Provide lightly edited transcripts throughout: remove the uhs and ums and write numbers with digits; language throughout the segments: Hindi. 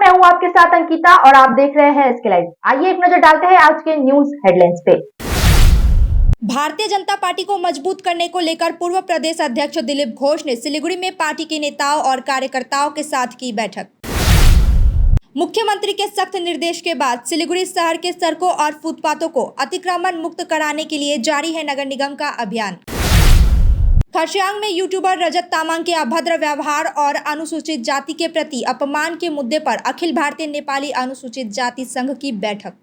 मैं हूं आपके साथ अंकिता और आप देख रहे हैं एसके लाइव। आइए एक नजर डालते हैं आज के न्यूज हेडलाइंस पे। भारतीय जनता पार्टी को मजबूत करने को लेकर पूर्व प्रदेश अध्यक्ष दिलीप घोष ने सिलीगुड़ी में पार्टी के नेताओं और कार्यकर्ताओं के साथ की बैठक। मुख्यमंत्री के सख्त निर्देश के बाद सिलीगुड़ी शहर के सड़कों और फुटपाथों को अतिक्रमण मुक्त कराने के लिए जारी है नगर निगम का अभियान। खरसांग में यूट्यूबर रजत तामांग के अभद्र व्यवहार और अनुसूचित जाति के प्रति अपमान के मुद्दे पर अखिल भारतीय नेपाली अनुसूचित जाति संघ की बैठक।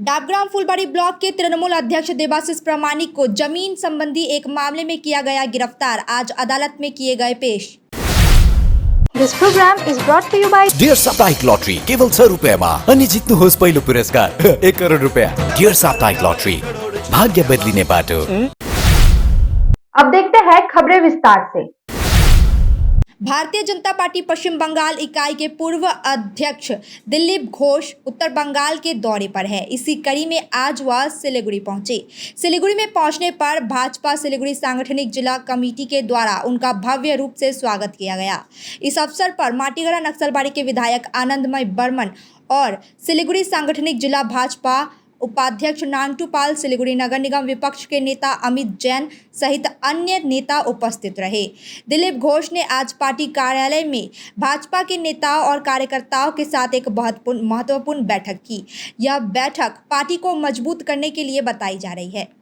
डाबग्राम फुलबाड़ी ब्लॉक के तृणमूल अध्यक्ष देवाशीष प्रामाणिक को जमीन संबंधी एक मामले में किया गया गिरफ्तार, आज अदालत में किए गए पेश। This program is brought to you by dear साप्ताहिक लॉटरी केवल 100 रुपैयाँमा अनि जित्नुहोस् पहिलो पुरस्कार 1 करोड रुपैयाँ। डियर साप्ताहिक लॉटरी, भाग्य बदलिने बाटो। अब देखते हैं खबरें विस्तार से। भारतीय जनता पार्टी पश्चिम बंगाल इकाई के पूर्व अध्यक्ष दिलीप घोष उत्तर बंगाल के दौरे पर है। इसी कड़ी में आज वह सिलीगुड़ी पहुंचे। सिलीगुड़ी में पहुंचने पर भाजपा सिलीगुड़ी सांगठनिक जिला कमेटी के द्वारा उनका भव्य रूप से स्वागत किया गया। इस अवसर पर माटीगड़ा नक्सलबाड़ी के विधायक आनंदमय बर्मन और सिलीगुड़ी सांगठनिक जिला भाजपा उपाध्यक्ष नांटू पाल, सिलीगुड़ी नगर निगम विपक्ष के नेता अमित जैन सहित अन्य नेता उपस्थित रहे। दिलीप घोष ने आज पार्टी कार्यालय में भाजपा के नेताओं और कार्यकर्ताओं के साथ एक बहुत महत्वपूर्ण बैठक की। यह बैठक पार्टी को मजबूत करने के लिए बताई जा रही है।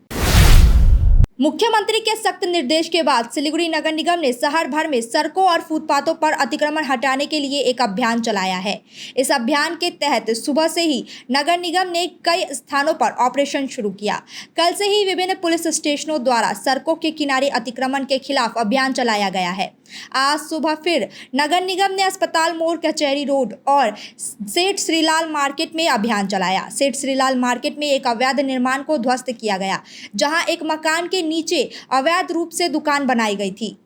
मुख्यमंत्री के सख्त निर्देश के बाद सिलीगुड़ी नगर निगम ने शहर भर में सड़कों और फुटपाथों पर अतिक्रमण हटाने के लिए एक अभियान चलाया है। इस अभियान के तहत सुबह से ही नगर निगम ने कई स्थानों पर ऑपरेशन शुरू किया। कल से ही विभिन्न पुलिस स्टेशनों द्वारा सड़कों के किनारे अतिक्रमण के खिलाफ अभियान चलाया गया है। आज सुबह फिर नगर निगम ने अस्पताल मोड़, कचहरी रोड और सेठ श्रीलाल मार्केट में अभियान चलाया। सेठ श्रीलाल मार्केट में एक अवैध निर्माण को ध्वस्त किया गया, जहां एक मकान के नीचे अवैध रूप से दुकान बनाई गई थी।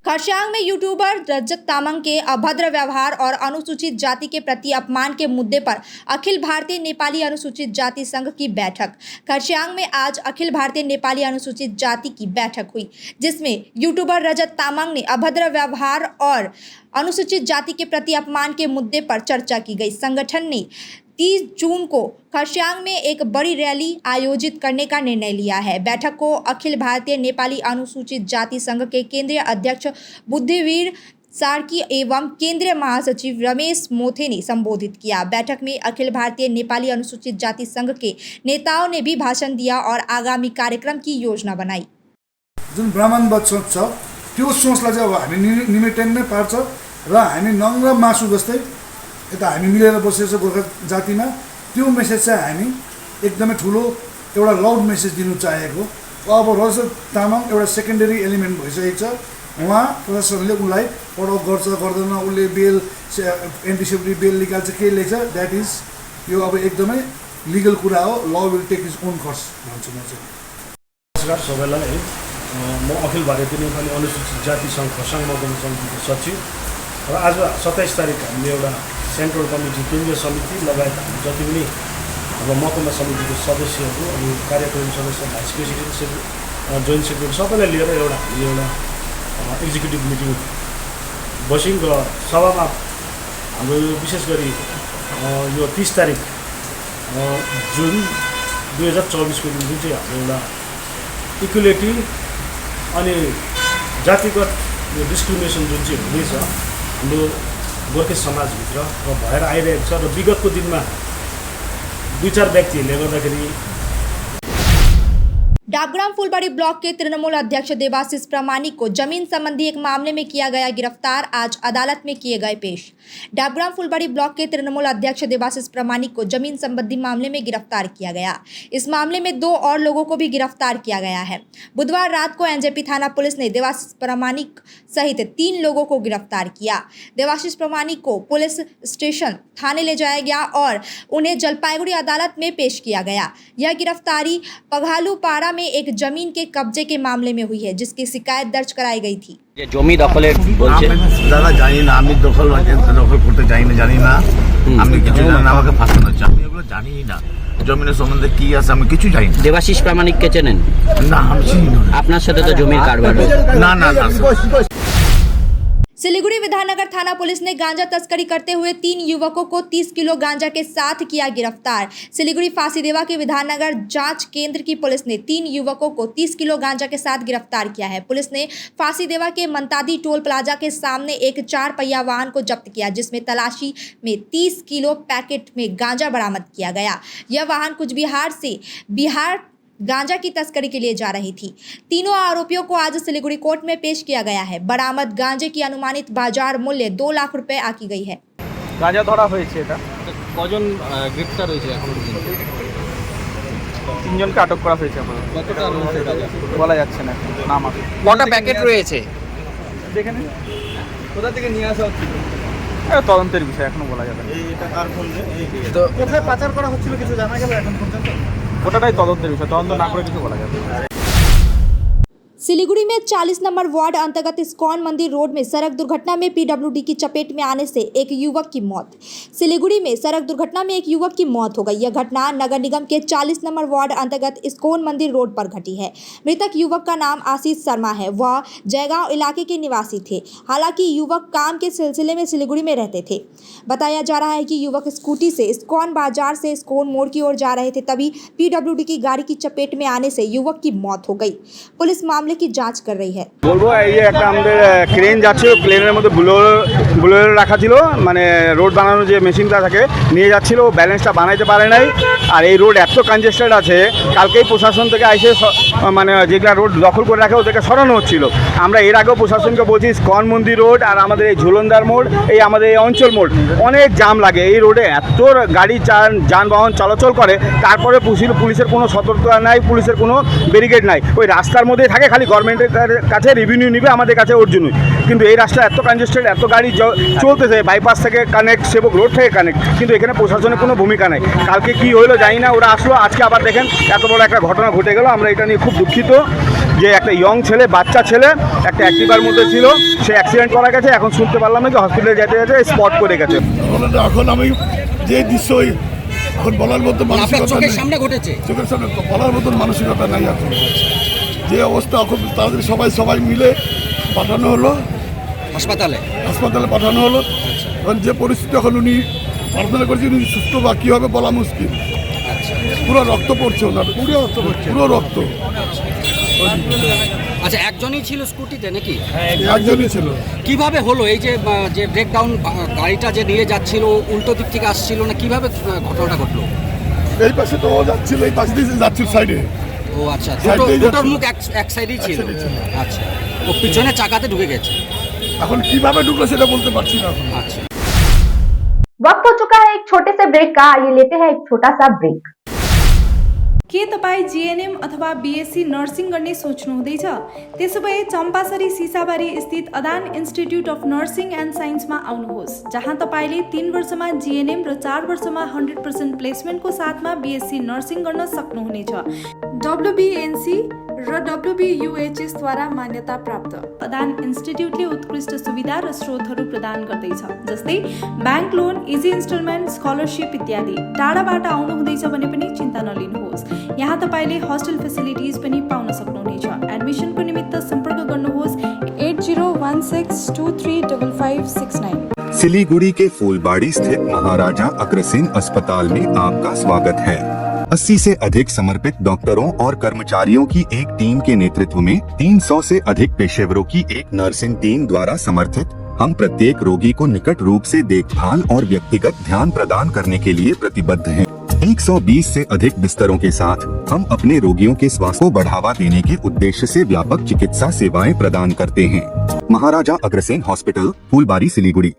खरसांग में यूट्यूबर रजत तामांग के अभद्र व्यवहार और अनुसूचित जाति के प्रति अपमान के मुद्दे पर अखिल भारतीय नेपाली अनुसूचित जाति संघ की बैठक। खरसांग में आज अखिल भारतीय नेपाली अनुसूचित जाति की बैठक हुई, जिसमें यूट्यूबर रजत तामांग ने अभद्र व्यवहार और अनुसूचित जाति के प्रति अपमान के मुद्दे पर चर्चा की गई। संगठन ने 30 जून को खरसांग में एक बड़ी रैली आयोजित करने का निर्णय लिया है। बैठक को अखिल भारतीय नेपाली अनुसूचित जाति संघ के केंद्रीय अध्यक्ष बुद्धिवीर सार्की एवं केंद्रीय महासचिव रमेश मोथे ने संबोधित किया। बैठक में अखिल भारतीय नेपाली अनुसूचित जाति संघ के नेताओं ने भी भाषण दिया और आगामी कार्यक्रम की योजना बनाई। जुन ब्राह्मणवाद सोच छ त्यो सोचलाई चाहिँ अब हामी निमेटेन नै पार्छ र हामी नङ र मासु जस्तै यता हामी मिलेर बसेको छ गोर्खा जातिमा। त्यो मेसेज चाहिँ हामी एकदमै ठुलो एउटा लाउड मेसेज दिनु चाहेको। अब रजत तामाङ एउटा सेकेन्डरी एलिमेन्ट भइसकेको छ। उहाँ प्रशासनले उनलाई पढाउ गर्छ गर्दैन, उसले बेल एन्टिसेप्टिक बेल निकाल्छ के लेख्छ, द्याट इज यो अब एकदमै लिगल कुरा हो। Law will take its own course भन्छु म चाहिँ। नमस्कार सबैलाई है, म अखिल भारतीय नेपाली अनुसूचित जाति सङ्घ खरसाङ महकुमा समितिको सचिव र आज 27 तारिक हामीले एउटा सेन्ट्रल कमिटी, केन्द्रीय समिति लगायत जति पनि अब महकुमा समितिको सदस्यहरू अनि कार्यक्रम सदस्य, भाइस प्रेसिडेन्ट, जोइन्ट सेक्रेटरी सबैलाई लिएर हामीले एउटा एक्जिक्युटिभ मिटिङ बस्यौँ र सभामा हाम्रो विशेष गरी यो 30 तारिक जुन 2024 को दिन जुन चाहिँ हाम्रो एउटा इक्वलिटी अनि जातिगत यो डिस्क्रिमिनेसन जुन चाहिँ हुँदैछ हाम्रो गोर्खे समाजभित्र र भएर आइरहेको छ र विगतको दिनमा 2-4 व्यक्तिहरूले गर्दाखेरि। डाबग्राम फुलबाड़ी ब्लॉक के तृणमूल अध्यक्ष देवाशीष प्रामाणिक को जमीन संबंधी एक मामले में किया गया गिरफ्तार, आज अदालत में किए गए पेश। डाबग्राम फुलबाड़ी ब्लॉक के तृणमूल अध्यक्ष देवाशीष प्रामाणिक को जमीन संबंधी मामले में गिरफ्तार किया गया। इस मामले में 2 और लोगों को भी गिरफ्तार किया गया है। बुधवार रात को एनजेपी थाना पुलिस ने देवाशीष प्रामाणिक सहित 3 लोगों को गिरफ्तार किया। देवाशीष प्रामाणिक को पुलिस स्टेशन थाने ले जाया गया और उन्हें जलपाईगुड़ी अदालत में पेश किया गया। यह गिरफ्तारी पघालूपाड़ा में एक जमीन के कब्जे के मामले में हुई है, जिसकी शिकायत दर्ज कराई गई थी। জমি দখলের বলছে দাদা জানি না, আমি দখল করতে জানি না, আমি কিছু জানি না, আমাকে ফাঁসানো হচ্ছে, আমি এগুলো জানি না। জমিনের সম্বন্ধে কি আছে আমি কিছু জানি না। দেবাশিস প্রামাণিককে চেনেন? না, আমি চিনি না। আপনার সাথে তো জমির কারবার। না না না। सिलीगुड़ी विधाननगर थाना पुलिस ने गांजा तस्करी करते हुए 3 युवकों को 30 किलो गांजा के साथ किया गिरफ्तार। सिलीगुड़ी फांसीदेवा के विधाननगर जांच केंद्र की पुलिस ने 3 युवकों को 30 किलो गांजा के साथ गिरफ्तार किया है। पुलिस ने फांसीदेवा के मंतादी टोल प्लाजा के सामने एक 4 पहिया वाहन को जब्त किया, जिसमें तलाशी में 30 किलो पैकेट में गांजा बरामद किया गया। यह वाहन कुचबिहार से बिहार गांजा की तस्करी के लिए जा रही थी। तीनों आरोपियों को आज सिलीगुड़ी कोर्ट में पेश किया गया है। बरामद गांजे की अनुमानित बाजार मूल्य 2 लाख रुपए आकी गई है। গাঁজা ধরা হয়েছে। এটা কজন গ্রেপ্তার হয়েছে এখন পর্যন্ত? 3 জনকে আটক করা হয়েছে। এখন কতটা রয়েছে গাঁজা বলা যাচ্ছে না, নাম আছে। কটা প্যাকেট রয়েছে? দেখে নিন কোথা থেকে নিয়ে আসা হচ্ছিল? তদন্তের বিষয়, এখনো বলা যাবে না। এটা কার ফোন? তো কোথায় পাচার করা হচ্ছিল কিছু জানা গেল এখন পর্যন্ত? ওটাটাই তদন্তের বিষয়, তদন্ত না করে কিছু বলা যাবে না। सिलीगुड़ी में 40 नंबर वार्ड अंतर्गत इस्कॉन मंदिर रोड में सड़क दुर्घटना में पीडब्ल्यूडी की चपेट में आने से एक युवक की मौत। सिलीगुड़ी में सड़क दुर्घटना में एक युवक की मौत हो गई। यह घटना नगर निगम के 40 नंबर वार्ड अंतर्गत इस्कॉन मंदिर रोड पर घटी है। मृतक युवक का नाम आशीष शर्मा है। वह जयगांव इलाके के निवासी थे। हालांकि युवक काम के सिलसिले में सिलीगुड़ी में रहते थे। बताया जा रहा है कि युवक स्कूटी से इस्कॉन बाजार से इस्कॉन मोड़ की ओर जा रहे थे, तभी पीडब्ल्यूडी की गाड़ी की चपेट में आने से युवक की मौत हो गई। पुलिस मामले की जांच कर रही है। বলবো এই যে একটা আমাদের ক্রেন যাচ্ছে, ক্রেনের মধ্যে বুলোরো রাখা ছিল, মানে রোড বানানোর যে মেশিনটা থাকে নিয়ে যাচ্ছিল, ব্যালেন্সটা বানাইতে পারে নাই। আর এই রোড এত কনজেস্টেড আছে, কালকেই প্রশাসন থেকে এসে মানে যেগুলা রোড দখল করে রাখে ওদেরকে সরানো হচ্ছিল। আমরা এর আগেও প্রশাসনকে বলছি ইস্কন মন্দির রোড আর আমাদের এই ঝুলন্দার মোড়, এই আমাদের এই অঞ্চল মোড় অনেক জাম লাগে। এই রোডে এত গাড়ি যানবাহন চলাচল করে, তারপরে পুলিশের কোনো সতর্কতা নাই, পুলিশের কোনো ব্যারিকেড নাই। ওই রাস্তার মধ্যে থাকে, খালি গভর্নমেন্টের কাছে রেভিনিউ নিবে, আমাদের কাছে ওর জন্যই। কিন্তু এই রাস্তা এত কনজেস্টেড, এত গাড়ি চলতেছে, বাইপাস থেকে কানেক্ট, সেবক রোড থেকে কানেক্ট, কিন্তু এখানে প্রশাসনের কোনো ভূমিকা নেই। কালকে কি হইলো জানি না, ওরা আসলো, আজকে আবার দেখেন এত বড় একটা ঘটনা ঘটে গেল। আমরা এটা নিয়ে খুব দুঃখিত যে একটা ইয়ং ছেলে, বাচ্চা ছেলে একটা অ্যাক্টিভার মধ্যে ছিল, সে অ্যাক্সিডেন্ট করা গেছে। এখন শুনতে পারলাম নাকি হসপিটালে যেতে যেতে স্পট করে গেছে। এখন আমি যে দৃশ্য এখন বলার মতো মানসিকতা চোখের সামনে ঘটেছে, চোখের সামনে বলার মতন মানসিকতা নাই। এখন যে অবস্থা, এখন তাদের সবাই মিলে পাঠানো হলো হাসপাতালে পাঠানো হলো। এখন যে পরিস্থিতি, এখন উনি প্রার্থনা করছি উনি সুস্থ বা কী হবে বলা মুশকিল। পুরো রক্ত পড়ছে ওনার, পুরো রক্ত। আচ্ছা, একজনই ছিল স্কুটিতে নাকি? একজনই ছিল। কিভাবে হলো এই যে ব্রেকডাউন, গাড়িটা যে নিয়ে যাচ্ছিল উল্টো দিক থেকে আসছিল না, কিভাবে ঘটনাটা ঘটলো? এই পাশে তো ও যাচ্ছিল, এই পাশে দিয়ে যাচ্ছিল সাইডে। ও আচ্ছা, দুটোর মুখ এক সাইডেই ছিল। আচ্ছা, ও পিছনে চাকাতে ঢুকে গেছে। এখন কিভাবে ঢুকলো সেটা বলতে পারছি না। আচ্ছা, वक्त हो चुका है एक छोटे से ब्रेक का। आइए लेते हैं एक छोटा सा ब्रेक। के तपाईँ जीएनएम अथवा बीएससी नर्सिङ गर्ने सोच्नुहुँदैछ? त्यसो भए चम्पासरी सिसाबारी स्थित अदान इन्स्टिट्युट अफ नर्सिङ एन्ड साइन्समा आउनुहोस्, जहाँ तपाईँले 3 वर्षमा जीएनएम र 4 वर्षमा 100% प्लेसमेन्टको साथमा बीएससी नर्सिङ गर्न सक्नुहुनेछ। WBNC र WBUHS द्वारा मान्यता प्राप्त अदान इन्स्टिट्युटले उत्कृष्ट सुविधा र स्रोतहरू प्रदान गर्दैछ, जस्तै bank loan, easy instalment, scholarship इत्यादि। टाढाबाट आउनुहुँदैछ भने पनि चिन्ता नलिनुहोस्, यहाँ तपाईँले हस्टेल फेसिलिटिज पनि पाउन सक्नुहुनेछ। एडमिसनको निमित्त सम्पर्क गर्नुहोस् 8016235569। सिलीगुड़ी के फूलबाड़ी स्थित महाराजा अग्रसेन अस्पताल में आपका स्वागत है। 80 से अधिक समर्पित डॉक्टरों और कर्मचारियों की एक टीम के नेतृत्व में 300 से अधिक पेशेवरों की एक नर्सिंग टीम द्वारा समर्थित हम प्रत्येक रोगी को निकट रूप से देखभाल और व्यक्तिगत ध्यान प्रदान करने के लिए प्रतिबद्ध हैं। 120 से अधिक बिस्तरों के साथ हम अपने रोगियों के स्वास्थ्य को बढ़ावा देने के उद्देश्य से व्यापक चिकित्सा सेवाएं प्रदान करते हैं। Maharaja Agrasen hospital, Phulbari, Siliguri.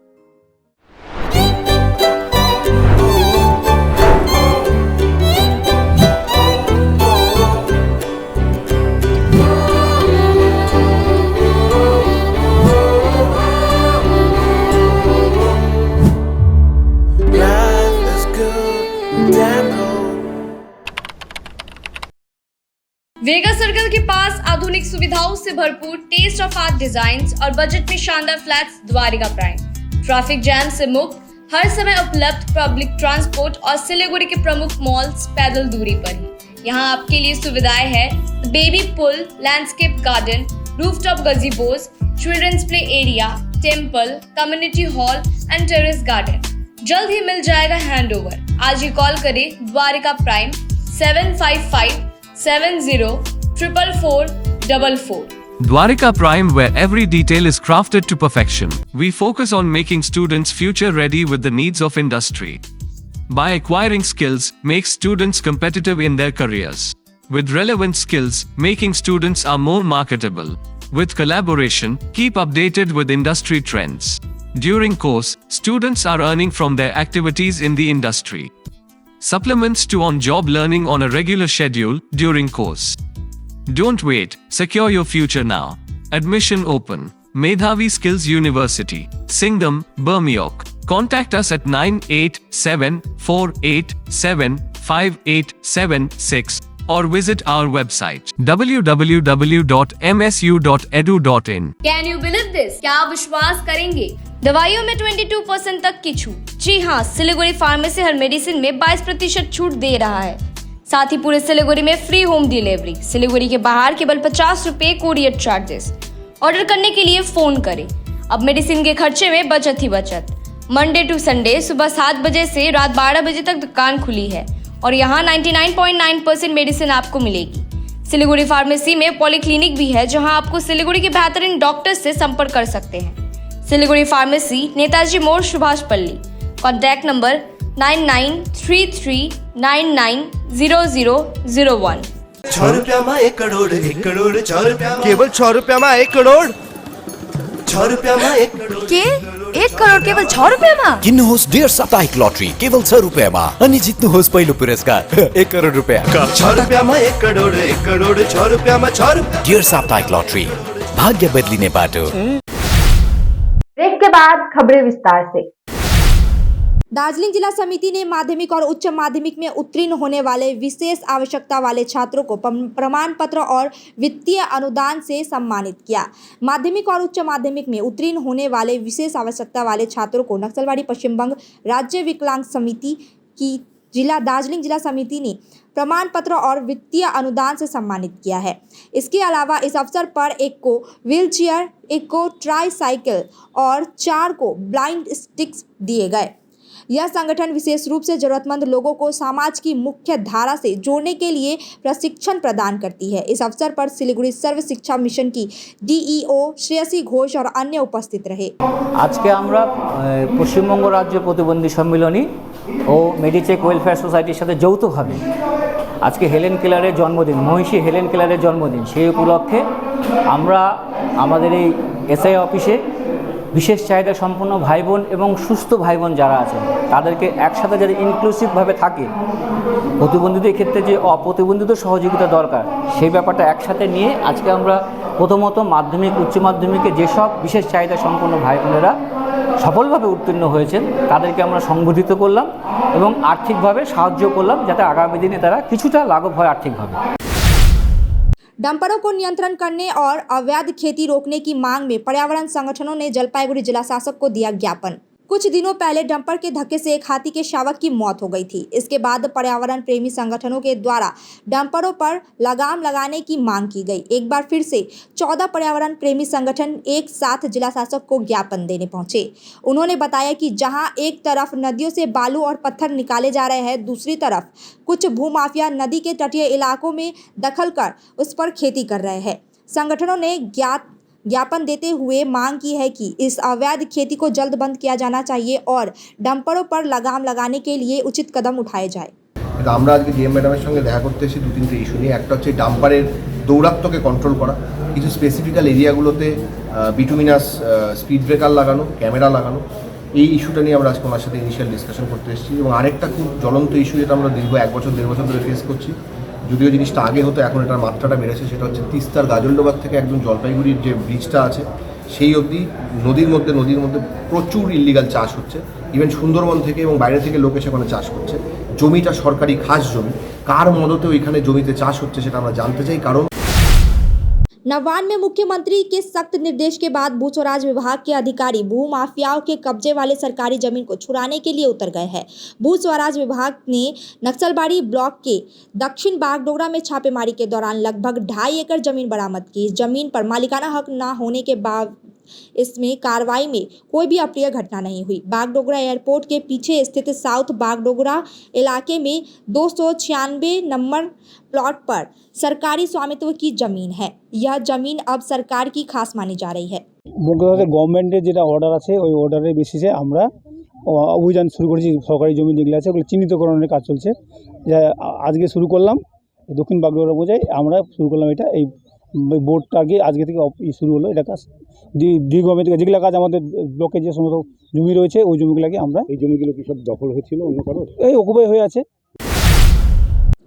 Vega circle के पास आधुनिक सुविधाओं से भरपूर टेस्ट ऑफ आर्ट डिजाइन्स और बजट में शानदार flats Dwarika prime. Traffic jam से मुक्त, हर समय उपलब्ध पब्लिक ट्रांसपोर्ट और सिलीगुड़ी के प्रमुख मॉल्स पैदल दूरी पर ही। यहाँ आपके लिए सुविधाएं हैं baby pool, landscape garden, rooftop gazebos, children's play area, temple, community hall and terrace garden. जल्द ही मिल जाएगा हैंडओवर। आज ही कॉल करें Dwarika Prime 7557044444। Dwarika Prime, where every detail is crafted to perfection. We focus on making students future ready with the needs of industry. By acquiring skills, makes students competitive in their careers. With relevant skills, making students are more marketable. With collaboration, keep updated with industry trends. During course, students are earning from their activities in the industry. Supplements to on-job learning on a regular schedule during course. Don't wait, secure your future now. Admission open. Medhavi Skills University, Singham, Burmioc. Contact us at 9874875876 or visit our website www.msu.edu.in. Can you believe this? क्या आप विश्वास करेंगे? दवाइयों में 22% तक की छूट। जी हाँ, सिलीगुड़ी फार्मेसी हर मेडिसिन में 22% छूट दे रहा है। साथ ही पूरे सिलीगुड़ी में फ्री होम डिलीवरी। सिलीगुड़ी के बाहर केवल 50 रुपए कोरियर चार्जेस। ऑर्डर करने के लिए फोन करें। अब मेडिसिन के खर्चे में बचत ही बचत। मंडे टू संडे सुबह 7 बजे से रात 12 बजे तक दुकान खुली है और यहाँ 99.9% मेडिसिन आपको मिलेगी। सिलीगुड़ी फार्मेसी में पॉलीक्लिनिक भी है, जहाँ आपको सिलीगुड़ी के बेहतरीन डॉक्टर से संपर्क कर सकते हैं। सिलीगुड़ी फार्मेसी, नेताजी मोड़, सुभाष पल्ली। Contact number 9933990001। 6 रुपया में 1 करोड़, 1 करोड़ 6 रुपया, केवल 6 रुपया में 1 करोड़, 6 रुपया में 1 करोड़ के 1 करोड केवल 6 रुपियाँमा? किन्नुहोस् डेढ साप्ताहिक लटरी केवल 6 रुपियाँमा अनि जित्नुहोस् पहिलो पुरस्कार 1 करोड रुपियाँ। 6 रुपया में 1 करोड़, 1 करोड़ 6 रुपया में 6 रुपया। डेढ साप्ताहिक लटरी, भाग्य बदलिने बाटो। ब्रेक के बाद खबरें विस्तार से। दार्जिलिंग जिला समिति ने माध्यमिक और उच्च माध्यमिक में उत्तीर्ण होने वाले विशेष आवश्यकता वाले छात्रों को प्रमाण पत्र और वित्तीय अनुदान से सम्मानित किया। माध्यमिक और उच्च माध्यमिक में उत्तीर्ण होने वाले विशेष आवश्यकता वाले छात्रों को नक्सलबाड़ी पश्चिम बंग राज्य विकलांग समिति की दार्जिलिंग जिला समिति ने प्रमाण पत्र और वित्तीय अनुदान से सम्मानित किया है। इसके अलावा इस अवसर पर एक को व्हीलचेयर, एक को ट्राईसाइकिल और 4 को ब्लाइंड स्टिक्स दिए गए। यह संगठन विशेष रूप से जरूरतमंद लोगों को समाज की मुख्य धारा से जोड़ने के लिए प्रशिक्षण प्रदान करती है। इस अवसर पर सिलीगुड़ी सर्व शिक्षा मिशन की डीईओ श्रेयसी घोष और अन्य उपस्थित रहे। आज के আমরা পশ্চিমবঙ্গ রাজ্য প্রতিবন্ধী সম্মিলনী ও মেডিচেক ওয়েলফেয়ার সোসাইটির সাথে যৌথভাবে আজকে হেলেন কেলারের জন্মদিন, মহিষী হেলেন কেলারের জন্মদিন, সেই উপলক্ষে আমরা আমাদের এই এসআই অফিসে বিশেষ চাহিদা সম্পন্ন ভাই বোন এবং সুস্থ ভাই বোন যারা আছেন তাদেরকে একসাথে যাতে ইনক্লুসিভভাবে থাকে, প্রতিবন্ধীদের ক্ষেত্রে যে অপ্রতিবন্ধীদের সহযোগিতা দরকার সেই ব্যাপারটা একসাথে নিয়ে আজকে আমরা প্রথমত মাধ্যমিক উচ্চ মাধ্যমিকে যেসব বিশেষ চাহিদা সম্পন্ন ভাই বোনেরা সফলভাবে উত্তীর্ণ হয়েছেন তাদেরকে আমরা সংবর্ধিত করলাম এবং আর্থিকভাবে সাহায্য করলাম যাতে আগামী দিনে তারা কিছুটা লাঘব হয় আর্থিকভাবে। डंपरों को नियंत्रण करने और अवैध खेती रोकने की मांग में पर्यावरण संगठनों ने जलपाईगुड़ी जिला शासक को दिया ज्ञापन। कुछ दिनों पहले डंपर के धक्के से एक हाथी के शावक की मौत हो गई थी। इसके बाद पर्यावरण प्रेमी संगठनों के द्वारा डंपरों पर लगाम लगाने की मांग की गई। एक बार फिर से 14 पर्यावरण प्रेमी संगठन एक साथ जिला शासक को ज्ञापन देने पहुंचे। उन्होंने बताया कि जहां एक तरफ नदियों से बालू और पत्थर निकाले जा रहे हैं, दूसरी तरफ कुछ भूमाफिया नदी के तटीय इलाकों में दखल कर उस पर खेती कर रहे हैं। संगठनों ने ज्ञापन देते हुए मांग की है कि इस अवैध खेती को जल्द बंद किया जाना चाहिए और डंपरों पर लगाम लगाने के लिए उचित कदम उठाए जाए। আমরা আজকে ডিএম ম্যাডামের সঙ্গে দেখা করতে এসেছি 2-3টে ইস্যু নিয়ে। একটা হচ্ছে ডাম্পারের দৌরাত্ম্যকে কন্ট্রোল করা, কিছু স্পেসিফিক্যাল এরিয়াগুলোতে বিটুমিনাস স্পিড ব্রেকার লাগানো, ক্যামেরা লাগানো, এই ইস্যুটা নিয়ে আমরা আজকে ওনার সাথে ইনিশিয়াল ডিসকাশন করতে এসেছি। এবং আরেকটা খুব জ্বলন্ত ইস্যু যেটা আমরা দীর্ঘ 1 বছর 1.5 বছর ধরে ফেস করছি, যদিও জিনিসটা আগে হতো এখন এটার মাত্রাটা বেড়েছে, সেটা হচ্ছে তিস্তার গাজলডোবার থেকে একদম জলপাইগুড়ির যে ব্রিজটা আছে সেই অবধি নদীর মধ্যে প্রচুর ইল্লিগাল চাষ হচ্ছে। ইভেন সুন্দরবন থেকে এবং বাইরে থেকে লোক এসে ওখানে চাষ করছে। জমিটা সরকারি খাস জমি, কার মদতে ওইখানে জমিতে চাষ হচ্ছে সেটা আমরা জানতে চাই। কারণ नवान में मुख्यमंत्री के सख्त निर्देश के बाद भू स्वराज विभाग के अधिकारी भू माफियाओं के कब्जे वाले सरकारी जमीन को छुड़ाने के लिए उतर गए हैं। भू स्वराज विभाग ने नक्सलबाड़ी ब्लॉक के दक्षिण बागडोगरा में छापेमारी के दौरान लगभग 2.5 एकड़ जमीन बरामद की। इस जमीन पर मालिकाना हक न होने के इसमें कार्रवाई में कोई भी अप्रिय घटना नहीं हुई। बागडोगरा एयरपोर्ट के पीछे स्थित साउथ बागडोगरा इलाके में 296 नंबर प्लॉट पर सरकारी स्वामित्व की जमीन है। यह जमीन अब सरकार की खास मानी जा रही है। गवर्नमेंटेर যেটা অর্ডার আছে ওই অর্ডারের বেসিসে আমরা অভিযান শুরু করেছি। সরকারি জমি যেগুলো আছে ওগুলো চিহ্নিতকরণের কাজ চলছে। আজকে শুরু করলাম দক্ষিণ বাগডোগরা বোঝায় আমরা শুরু করলাম এটা এই বোর্ডটা আজকে থেকে শুরু হলো। এটা কাজ দীর্ঘমেয়াদী যেগুলো কাজ আমাদের ব্লকে যে সমস্ত জমি রয়েছে ওই জমিগুলোকে আমরা এই জমিগুলো কি সব দখল হয়েছিল অন্য কারো এই অকুপাই হয়ে আছে।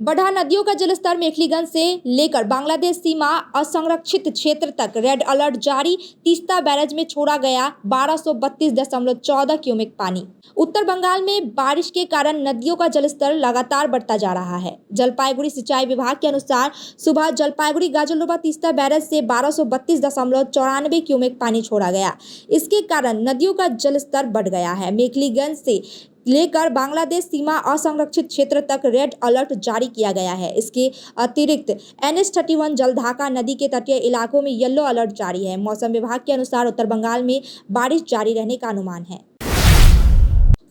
बढ़ा नदियों का जलस्तर मेखलीगंज से लेकर बांग्लादेश सीमा असंरक्षित क्षेत्र तक रेड अलर्ट जारी। तीस्ता बैराज में छोड़ा गया 1232.14 क्यूमेक पानी। उत्तर बंगाल में बारिश के कारण नदियों का जलस्तर लगातार बढ़ता जा रहा है। जलपाईगुड़ी सिंचाई विभाग के अनुसार सुबह जलपाईगुड़ी गाजलडोबा तीस्ता बैराज से 1232.94 क्यूमेक पानी छोड़ा गया। इसके कारण नदियों का जलस्तर बढ़ गया है। मेखलीगंज से लेकर बांग्लादेश सीमा असंरक्षित क्षेत्र तक रेड अलर्ट जारी किया गया है। इसके अतिरिक्त NH31 जलढाका नदी के तटीय इलाकों में येलो अलर्ट जारी है। मौसम विभाग के अनुसार उत्तर बंगाल में बारिश जारी रहने का अनुमान है।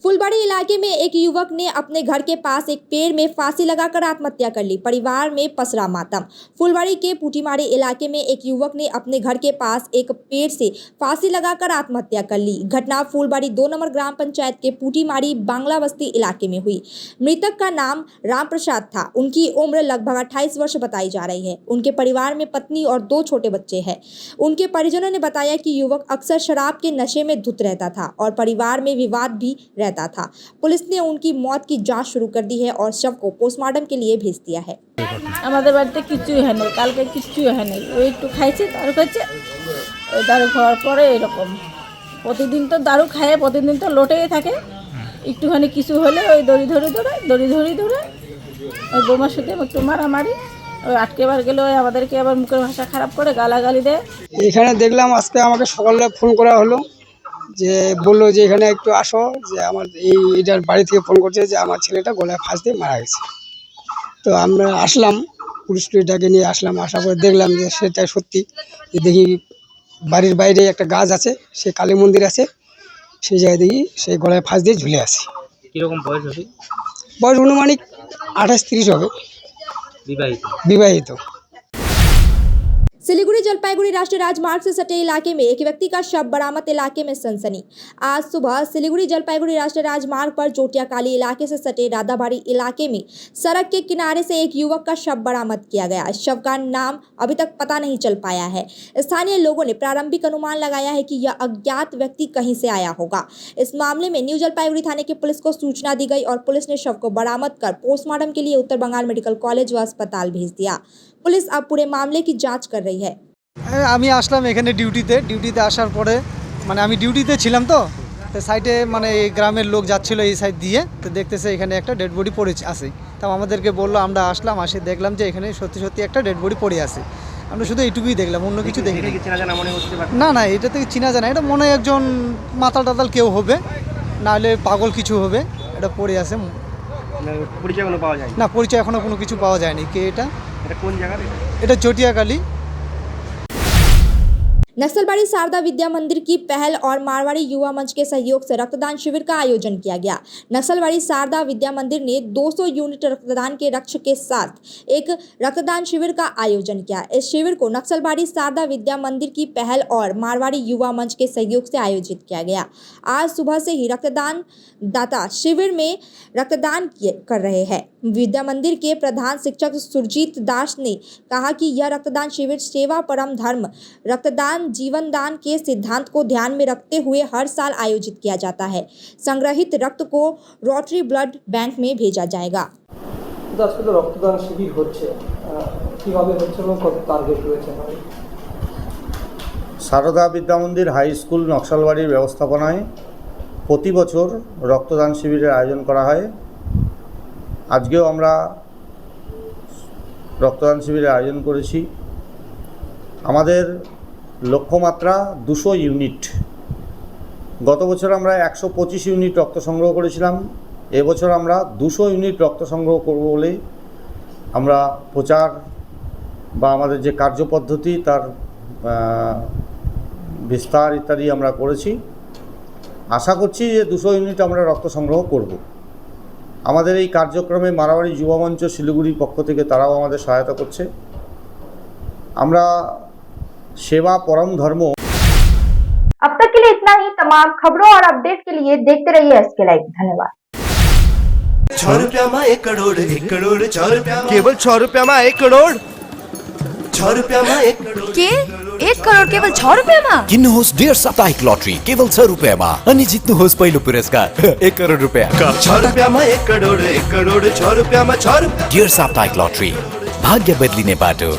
फुलबाड़ी इलाके में एक युवक ने अपने घर के पास एक पेड़ में फांसी लगाकर आत्महत्या कर ली। परिवार में पसरा मातम। फुलबाड़ी के पुटीमारी इलाके में एक युवक ने अपने घर के पास एक पेड़ से फांसी लगाकर आत्महत्या कर ली। घटना फुलबाड़ी 2 नंबर ग्राम पंचायत के पुटीमारी बांग्ला बस्ती इलाके में हुई। मृतक का नाम राम प्रसाद था। उनकी उम्र लगभग 28 वर्ष बताई जा रही है। उनके परिवार में पत्नी और 2 छोटे बच्चे हैं। उनके परिजनों ने बताया कि युवक अक्सर शराब के नशे में धुत रहता था और परिवार में विवाद भी रहता था। पुलिस ने उनकी मौत की जांच शुरू कर दी है और शव को पोस्टमार्टम के लिए भेज दिया है। আমাদের বাড়িতে কিচ্ছুই হয় নাই, কালকে কিচ্ছুই হয় নাই। ওই একটু খাইছে, দারু খাইছে। ওই দারু খাওয়ার পরে এরকম প্রতিদিন তো দারু খায়, প্রতিদিন তো লোটেই থাকে। একটুখানি কিছু হলে ওই দড়ি ধরে ওই বোমার সাথে একটু মারামারি, ওই আটকেবার গেলে ওই আমাদেরকে আবার মুখের ভাষা খারাপ করে গালাগালি দেয়। এখানে দেখলাম আজকে আমাকে সকালে ফোন করা হলো, যে বললো যে এখানে একটু আসো, যে আমার এটার বাড়ি থেকে ফোন করছে যে আমার ছেলেটা গলায় ফাঁস দিয়ে মারা গেছে। তো আমরা আসলাম, পুলিশটাকে নিয়ে আসলাম। আসার পরে দেখলাম যে সেটা সত্যি। যে দেখি বাড়ির বাইরে একটা গাছ আছে, সে কালী মন্দির আছে, সেই জায়গায় দেখি সেই গলায় ফাঁস দিয়ে ঝুলে আছে। কিরকম বয়স হবে? বয়স অনুমানিক 28-30 হবে। বিবাহিত। सिलीगुड़ी जलपाईगुड़ी राष्ट्रीय राजमार्ग से सटे इलाके में एक व्यक्ति का शव बरामद। इलाके में सनसनी। आज सुबह सिलीगुड़ी जलपाईगुड़ी राष्ट्रीय राजमार्ग पर जोटियाकाली इलाके से सटे राधाबाड़ी इलाके में सड़क के किनारे से एक युवक का शव बरामद किया गया। शव का नाम अभी तक पता नहीं चल पाया है। स्थानीय लोगों ने प्रारंभिक अनुमान लगाया है कि यह अज्ञात व्यक्ति कहीं से आया होगा। इस मामले में न्यू जलपाईगुड़ी थाने की पुलिस को सूचना दी गई और पुलिस ने शव को बरामद कर पोस्टमार्टम के लिए उत्तर बंगाल मेडिकल कॉलेज व अस्पताल भेज दिया। पुलिस अब पूरे मामले की जांच कर रही है। আমি আসলাম এখানে ডিউটিতে আসার পরে মানে আমি ডিউটিতে ছিলাম তো সাইডে মানে এই গ্রামের লোক যাচ্ছিল এই সাইড দিয়ে, তো দেখতেছে এখানে একটা ডেড বডি পড়ে আছে। তো আমাদেরকে বললো, আমরা আসলাম, আসে দেখলাম যে এখানে সত্যি একটা ডেড বডি পড়ে আছে। আমরা শুধু এইটুকুই দেখলাম, অন্য কিছু দেখিনি। না এটা থেকে চেনা জানা, এটা মনে হয় একজন মাতাল টাতাল কেউ হবে, নাহলে পাগল কিছু হবে। এটা পড়ে আছে, পরিচয় কোনো পাওয়া যায় না, পরিচয় এখনো কোনো কিছু পাওয়া যায়নি। কে এটা কোন জায়গা? এটা জটিয়াকালী। नक्सलबाड़ी शारदा विद्या मंदिर की पहल और मारवाड़ी युवा मंच के सहयोग से रक्तदान शिविर का आयोजन किया गया। नक्सलबाड़ी शारदा विद्या मंदिर ने 200 यूनिट रक्तदान के लक्ष्य के साथ एक रक्तदान शिविर का आयोजन किया। इस शिविर को नक्सलबाड़ी शारदा विद्या मंदिर की पहल और मारवाड़ी युवा मंच के सहयोग से आयोजित किया गया। आज सुबह से ही रक्तदान दाता शिविर में रक्तदान कर रहे हैं। विद्या मंदिर के प्रधान शिक्षक सुरजीत दास ने कहा कि यह रक्तदान शिविर सेवा परम धर्म रक्तदान जीवन दान के सिद्धांत को ध्यान में रखते हुए हर साल आयोजित किया जाता है। संग्रहित रक्त को रोटरी ब्लड बैंक में भेजा जाएगा। আজকে তো রক্তদান শিবির হচ্ছে, কিভাবে হচ্ছে এবং কত টার্গেট রয়েছে? সারদা বিদ্যা মন্দির হাই স্কুল নকশালবাড়ির ব্যবস্থাপনায় প্রতি বছর রক্তদান শিবিরের আয়োজন করা হয়। আজকেও আমরা রক্তদান শিবিরের আয়োজন করেছি। আমাদের লক্ষ্যমাত্রা 200 ইউনিট। গত বছর আমরা 125 ইউনিট রক্ত সংগ্রহ করেছিলাম। এবছর আমরা 200 ইউনিট রক্ত সংগ্রহ করব বলে আমরা প্রচার বা আমাদের যে কার্যপদ্ধতি তার বিস্তার ইত্যাদি আমরা করেছি। আশা করছি যে 200 ইউনিট আমরা রক্ত সংগ্রহ করব। আমাদের এই কার্যক্রমে মারাবাড়ি যুব মঞ্চ শিলিগুড়ির পক্ষ থেকে তারাও আমাদের সহায়তা করছে। আমরা सेवा परम धर्मो। अब तक के लिए इतना ही। तमाम खबरों और अपडेट के लिए देखते रहिए SK लाइव। धन्यवाद। 6 रुपया में 1 करोड़ 6 रुपया केवल 6 रुपया में 1 करोड़ 6 रुपया में 1 करोड़ के 1 करोड केवल 6 रुपियाँमा किन्नुहोस् डेढ साप्ताहिक लटरी केवल 6 रुपियाँमा अनि जित्नुहोस् पहिलो पुरस्कार 1 करोड रुपियाँ। 6 रुपया में 1 करोड़ 6 रुपया में 6 रुपया। डेढ साप्ताहिक लटरी भाग्य बदलिने बाटो।